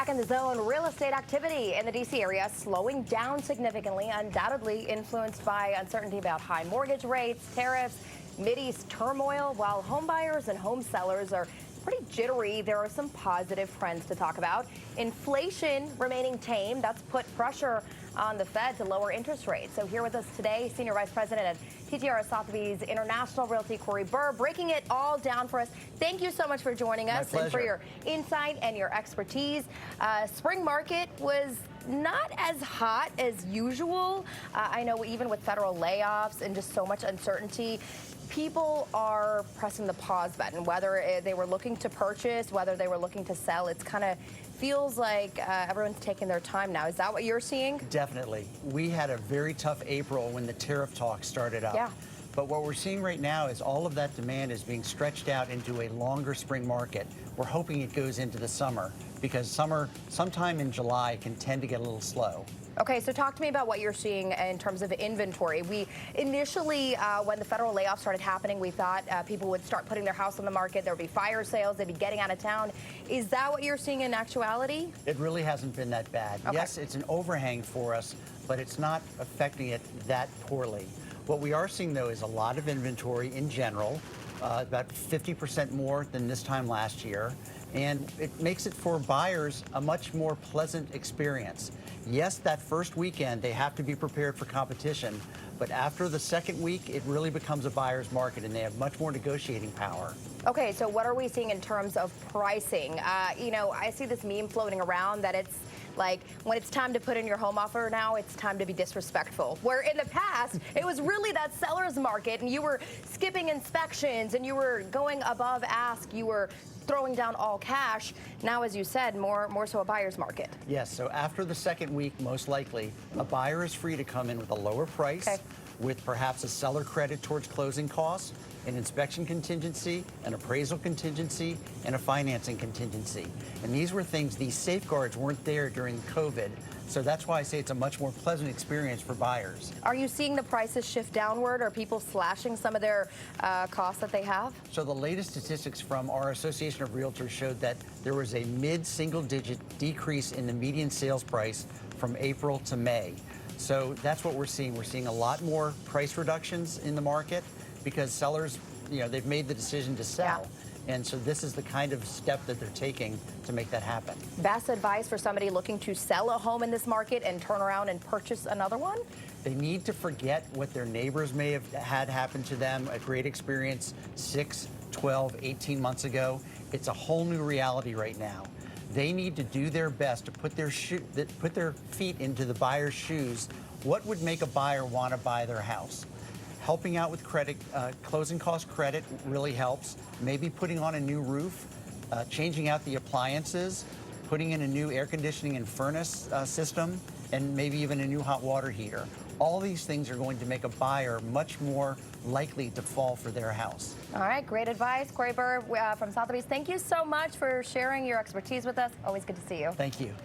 Back in the zone, real estate activity in the D.C. area slowing down significantly, undoubtedly influenced by uncertainty about high mortgage rates, tariffs, Mideast turmoil. While home buyers and home sellers are pretty jittery, there are some positive trends to talk about. Inflation remaining tame. That's put pressure on the Fed to lower interest rates. So here with us today, Senior Vice President at TTR Sotheby's International Realty, Corey Burr, breaking it all down for us. Thank you so much for joining us and for your insight and your expertise. Spring market was not as hot as usual. I know even with federal layoffs and just so much uncertainty, people are pressing the pause button, whether they were looking to purchase, whether they were looking to sell. It's kind of feels like everyone's taking their time now. Is that what you're seeing? Definitely. We had a very tough April when the tariff talk started up. Yeah. But what we're seeing right now is all of that demand is being stretched out into a longer spring market. We're hoping it goes into the summer because summer, sometime in July, can tend to get a little slow. Okay, so talk to me about what you're seeing in terms of inventory. We initially, when the federal layoff started happening, we thought people would start putting their house on the market. There would be fire sales. They'd be getting out of town. Is that what you're seeing in actuality? It really hasn't been that bad. Okay. Yes, it's an overhang for us, but it's not affecting it that poorly. What we are seeing, though, is a lot of inventory in general, about 50% more than this time last year. And it makes it for buyers a much more pleasant experience. Yes, that first weekend, they have to be prepared for competition. But after the second week, it really becomes a buyer's market, and they have much more negotiating power. Okay, so what are we seeing in terms of pricing? You know, I see this meme floating around that it's like when it's time to put in your home offer now, it's time to be disrespectful. Where in the past, it was really that seller's market and you were skipping inspections and you were going above ask, you were throwing down all cash. Now, as you said, more so a buyer's market. Yes, so after the second week, most likely, a buyer is free to come in with a lower price, with perhaps a seller credit towards closing costs, an inspection contingency, an appraisal contingency, and a financing contingency. And these were things, these safeguards weren't there during COVID. So that's why I say it's a much more pleasant experience for buyers. Are you seeing the prices shift downward? Are people slashing some of their costs that they have? So the latest statistics from our Association of Realtors showed that there was a mid-single-digit decrease in the median sales price from April to May. So that's what we're seeing. We're seeing a lot more price reductions in the market because sellers, you know, they've made the decision to sell. Yeah. And so this is the kind of step that they're taking to make that happen. Best advice for somebody looking to sell a home in this market and turn around and purchase another one? They need to forget what their neighbors may have had happen to them, a great experience 6, 12, 18 months ago. It's a whole new reality right now. They need to do their best to put their feet into the buyer's shoes. What would make a buyer want to buy their house? Helping out with credit, closing cost credit really helps. Maybe putting on a new roof, changing out the appliances, putting in a new air conditioning and furnace system, and maybe even a new hot water heater. All these things are going to make a buyer much more likely to fall for their house. All right, great advice. Corey Burr from Sotheby's, thank you so much for sharing your expertise with us. Always good to see you. Thank you.